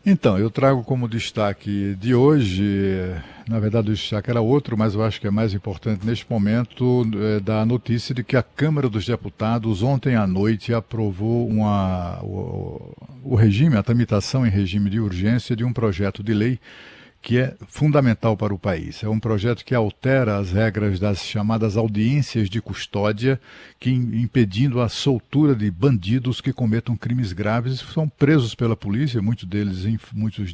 Então, eu trago como destaque de hoje, na verdade o destaque era outro, mas eu acho que é mais importante neste momento, da notícia de que a Câmara dos Deputados ontem à noite aprovou o regime, a tramitação em regime de urgência de um projeto de lei que é fundamental para o país. É um projeto que altera as regras das chamadas audiências de custódia, que impedindo a soltura de bandidos que cometam crimes graves, são presos pela polícia, muitos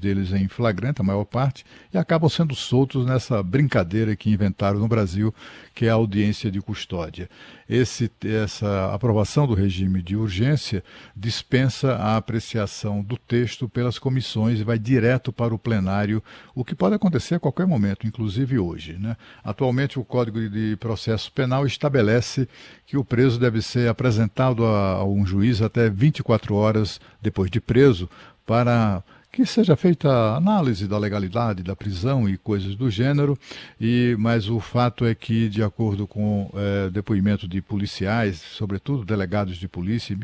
deles em flagrante, a maior parte, e acabam sendo soltos nessa brincadeira que inventaram no Brasil, que é a audiência de custódia. Essa aprovação do regime de urgência dispensa a apreciação do texto pelas comissões e vai direto para o plenário, o que pode acontecer a qualquer momento, inclusive hoje, né? Atualmente, o Código de Processo Penal estabelece que o preso deve ser apresentado a um juiz até 24 horas depois de preso para que seja feita a análise da legalidade da prisão e coisas do gênero, mas o fato é que, de acordo com depoimento de policiais, sobretudo delegados de polícia,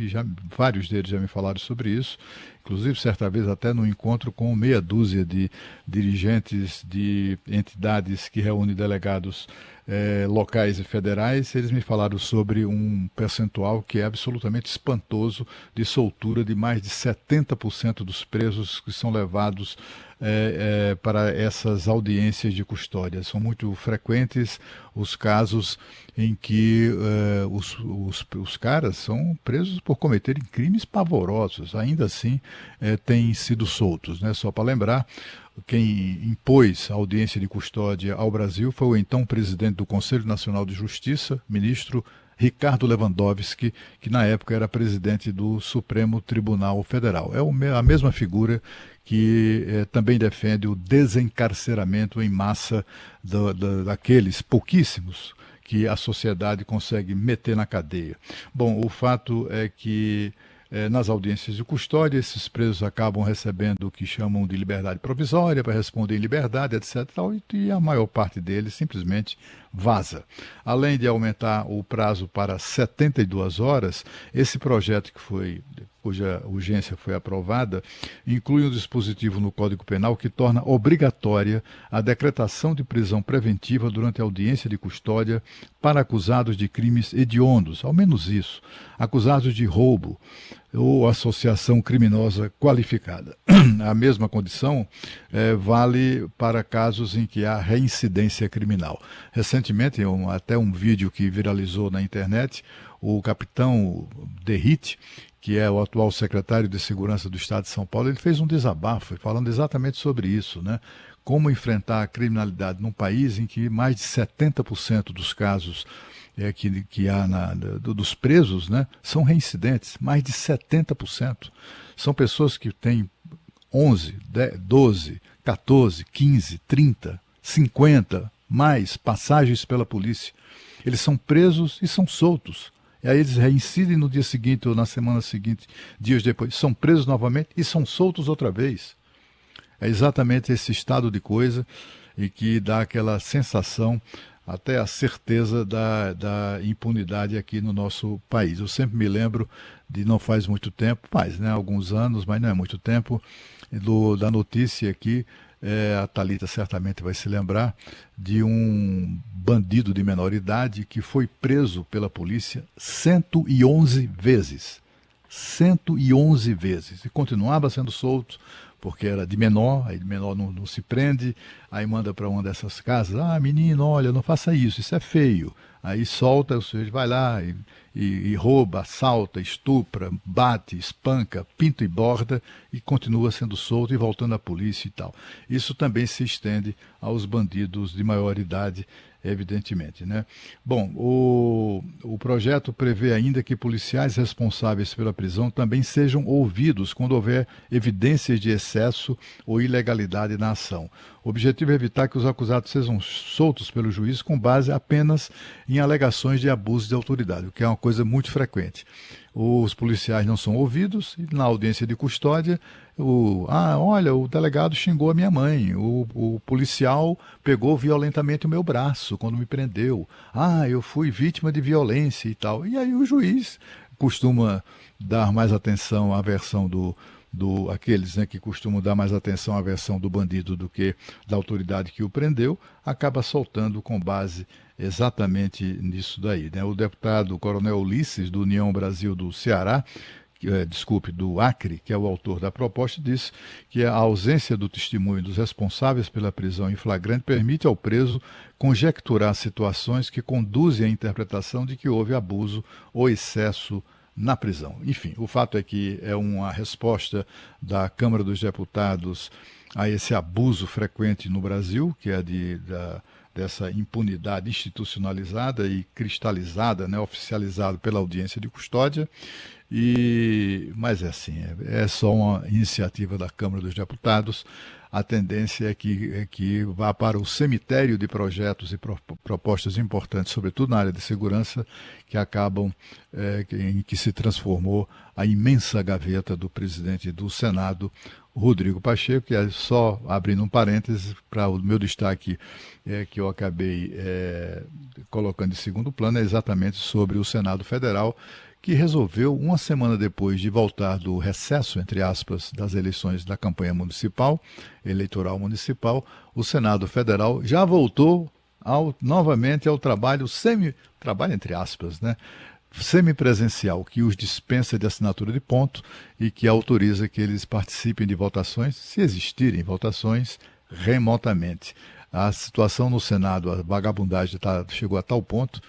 vários deles já me falaram sobre isso, inclusive certa vez até no encontro com meia dúzia de dirigentes de entidades que reúnem delegados locais e federais, eles me falaram sobre um percentual que é absolutamente espantoso de soltura de mais de 70% dos presos que são levados para essas audiências de custódia. São muito frequentes os casos em que os caras são presos por cometerem crimes pavorosos, ainda assim têm sido soltos, né? Só para lembrar, quem impôs a audiência de custódia ao Brasil foi o então presidente do Conselho Nacional de Justiça, ministro Ricardo Lewandowski, que na época era presidente do Supremo Tribunal Federal. É a mesma figura que também defende o desencarceramento em massa daqueles pouquíssimos que a sociedade consegue meter na cadeia. Bom, o fato é que nas audiências de custódia, esses presos acabam recebendo o que chamam de liberdade provisória para responder em liberdade, etc. E a maior parte deles simplesmente vaza. Além de aumentar o prazo para 72 horas, esse projeto cuja urgência foi aprovada, inclui um dispositivo no Código Penal que torna obrigatória a decretação de prisão preventiva durante a audiência de custódia para acusados de crimes hediondos, ao menos isso, acusados de roubo ou associação criminosa qualificada. A mesma condição vale para casos em que há reincidência criminal. Recentemente, até um vídeo que viralizou na internet, o capitão Derrite, que é o atual secretário de Segurança do Estado de São Paulo, ele fez um desabafo falando exatamente sobre isso, né? Como enfrentar a criminalidade num país em que mais de 70% dos casos que há dos presos, né, são reincidentes, mais de 70%. São pessoas que têm 11, 10, 12, 14, 15, 30, 50, mais passagens pela polícia. Eles são presos e são soltos. E aí eles reincidem no dia seguinte ou na semana seguinte, dias depois, são presos novamente e são soltos outra vez. É exatamente esse estado de coisa e que dá aquela sensação, até a certeza da impunidade aqui no nosso país. Eu sempre me lembro de, não faz muito tempo, alguns anos, mas não é muito tempo, da notícia aqui, a Thalita certamente vai se lembrar, de um bandido de menor idade que foi preso pela polícia 111 vezes. 111 vezes. E continuava sendo solto, porque era de menor, aí de menor não se prende, aí manda para uma dessas casas, menino, olha, não faça isso é feio. Aí solta, o sujeito vai lá e rouba, assalta, estupra, bate, espanca, pinta e borda e continua sendo solto e voltando à polícia e tal. Isso também se estende aos bandidos de maior idade, evidentemente, né? Bom, o projeto prevê ainda que policiais responsáveis pela prisão também sejam ouvidos quando houver evidências de excesso ou ilegalidade na ação. O objetivo é evitar que os acusados sejam soltos pelo juiz com base apenas em alegações de abuso de autoridade, o que é uma coisa muito frequente. Os policiais não são ouvidos e na audiência de custódia, olha, o delegado xingou a minha mãe, o policial pegou violentamente o meu braço quando me prendeu, eu fui vítima de violência e tal. E aí o juiz costuma dar mais atenção à versão aqueles, né, que costumam dar mais atenção à versão do bandido do que da autoridade que o prendeu, acaba soltando com base exatamente nisso daí, né? O deputado Coronel Ulisses, do União Brasil do Ceará, do Acre, que é o autor da proposta, disse que a ausência do testemunho dos responsáveis pela prisão em flagrante permite ao preso conjecturar situações que conduzem à interpretação de que houve abuso ou excesso na prisão. Enfim, o fato é que é uma resposta da Câmara dos Deputados a esse abuso frequente no Brasil, que é dessa impunidade institucionalizada e cristalizada, né, oficializada pela audiência de custódia. Mas é assim, é só uma iniciativa da Câmara dos Deputados. A tendência é que vá para o cemitério de projetos e propostas importantes, sobretudo na área de segurança, que acabam, em que se transformou a imensa gaveta do presidente do Senado, Rodrigo Pacheco, que é só abrindo um parêntese para o meu destaque, que eu acabei colocando em segundo plano, é exatamente sobre o Senado Federal, que resolveu, uma semana depois de voltar do recesso, entre aspas, das eleições da campanha eleitoral municipal, o Senado Federal já voltou novamente ao trabalho entre aspas, né? Semipresencial, que os dispensa de assinatura de ponto e que autoriza que eles participem de votações, se existirem votações, remotamente. A situação no Senado, a vagabundagem chegou a tal ponto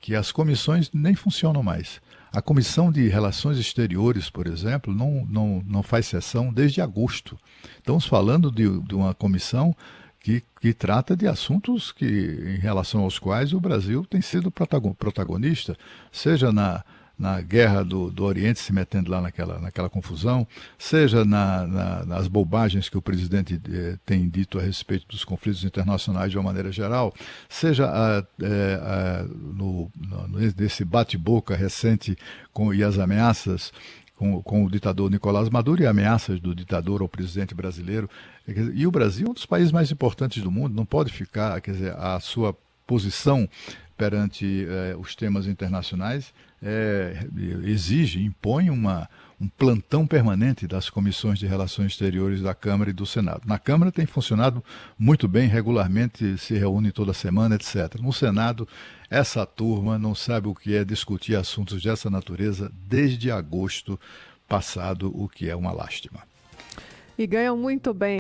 que as comissões nem funcionam mais. A Comissão de Relações Exteriores, por exemplo, não faz sessão desde agosto. Estamos falando de uma comissão que trata de assuntos em relação aos quais o Brasil tem sido protagonista, seja na guerra do Oriente, se metendo lá naquela confusão, seja nas bobagens que o presidente tem dito a respeito dos conflitos internacionais de uma maneira geral, seja nesse bate-boca recente e as ameaças com o ditador Nicolás Maduro e ameaças do ditador ao presidente brasileiro. E o Brasil é um dos países mais importantes do mundo, não pode ficar, a sua posição perante os temas internacionais impõe um plantão permanente das comissões de relações exteriores da Câmara e do Senado. Na Câmara tem funcionado muito bem, regularmente se reúne toda semana, etc. No Senado, essa turma não sabe o que é discutir assuntos dessa natureza desde agosto passado, o que é uma lástima. E ganham muito bem.